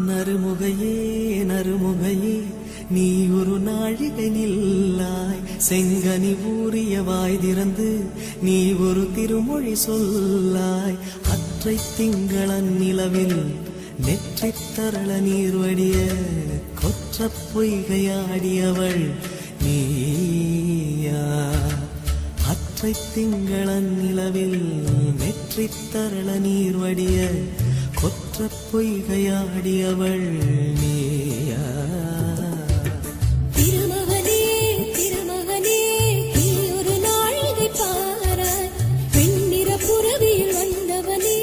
நறுமுகையே நறுமுகையே நீ ஒரு நாழிகை நில்லாய் செங்கனி ஊறிய வாய் திறந்து நீ ஒரு திருமொழி சொல்லாய் அற்றை திங்களன் நிலவில் நெற்றி தரள நீர் வடிய கொற்ற பொய்கையாடியவள் நீயா அற்றை திங்களன் நிலவில் நெற்றி தரள நீர் வடிய கொற்ற பொய்கையாடியவள் நீயா திருமகனே திருமகனே நீ ஒரு நாழிகை பாராய் வெண்ணிற புறவியில் வந்தவனே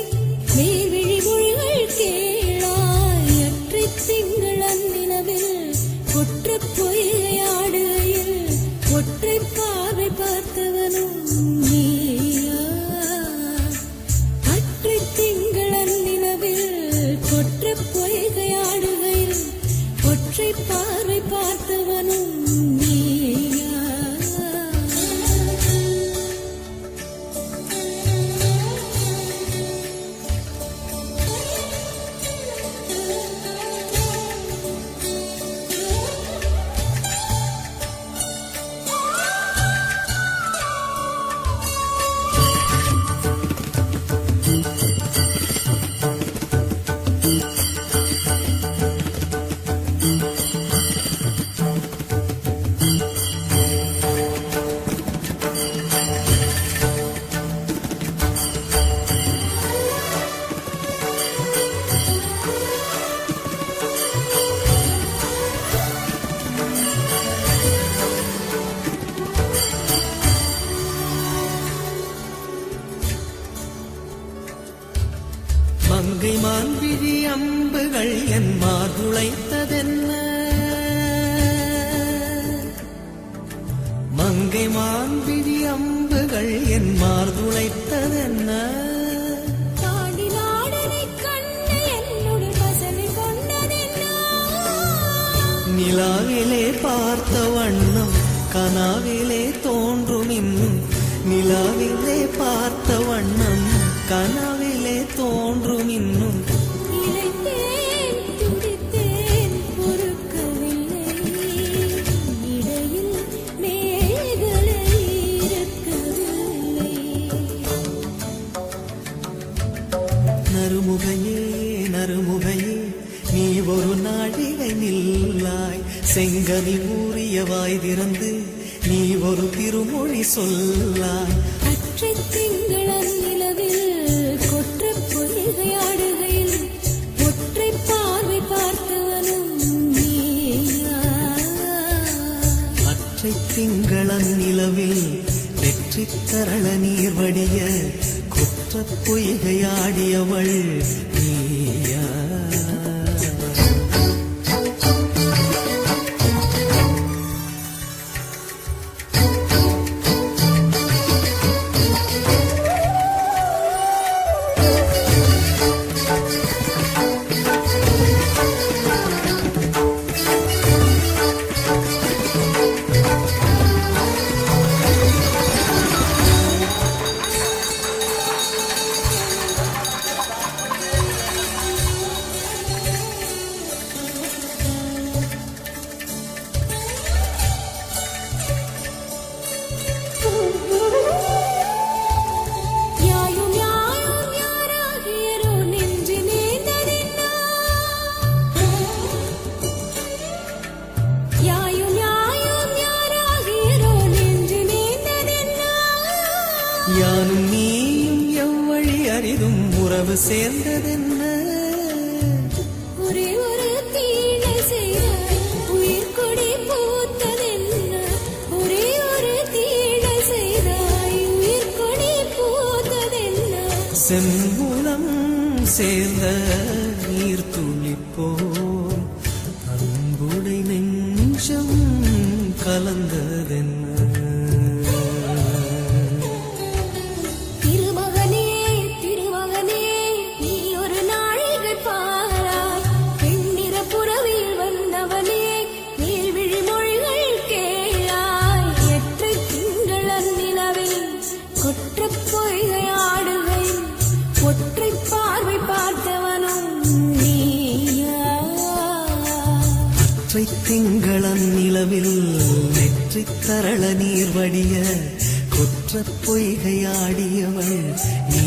மேல்விழி மொழிகள் கேளாய் அற்றை திங்களன் நிலவில் கொற்ற பொய்கையாடுகையில் ஒற்றை பார்வை பார்த்தவனும் நீயா அற்றை திங்களன் நிலவில் கொற்ற பொய்கையாடுகையில் ஒற்றை பார்வை பார்த்தவனும் நீயா மங்கை மான்விழி அம்புகள் என் மார்துளைத்ததென்ன மங்கை மான்விழி அம்புகள் என் மார்துளைத்ததென்ன தாண்டி நாடனை கண்டு என்னுடன் வசனை கொண்டதென்ன நிலாவிலே பார்த்த வண்ணம் கனாவிலே தோன்றும் இன்னும் நிலாவிலே பார்த்த வண்ணம் கனாவிலே தோன்றும் இன்னும் இளைத்தேன் துடித்தேன் பொறுக்கவில்லை இடையில் மேகலை இருக்கவில்லை நறுமுகையே நறுமுகையே நீ ஒரு நாழிகை நில்லாய் செங்கனி ஊறிய வாய் திறந்து நீ ஒரு திருமொழி சொல்லாய் அற்றை திங்களன் நிலவில் கொற்ற பொய்கையாடுகையில் ஒற்றை பார்வை பார்த்தவனும் நீயா அற்றை திங்களன் நிலவில் வெற்றி தரள நீர் வடிய குற்ற பொய்கையாடியவள் நீயா யானும் நீயும் எவ்வழி அரிதும் உறவு சேர்ந்ததென்ன ஒரே ஒரு தீழை செய்தாய் உயிர் கொடி பூத்ததென்ன ஒரே ஒரு தீழை செய்தாய் உயிர் கொடி பூத்ததென்ன செம்புலம் சேர்ந்த நீர் துளிப்போம் அன்புடை நெஞ்சம் கலந்ததென்ன திருமகனே திருமகனே நீ ஒரு நாழிகை பாராய் வெண்ணிற புறவியில் வந்தவனே மேல்விழி மொழிகள் கேளாய் எற்றை திங்களன் நிலவில் கொற்ற பொய்கையாடுகையில் ஒற்றை பார்வை பார்த்தவனும் நீயா திங்களம் நிலவில் நெற்றித் தரள நீர் வடிய குற்றப் பொய்கையாடியவள் நீ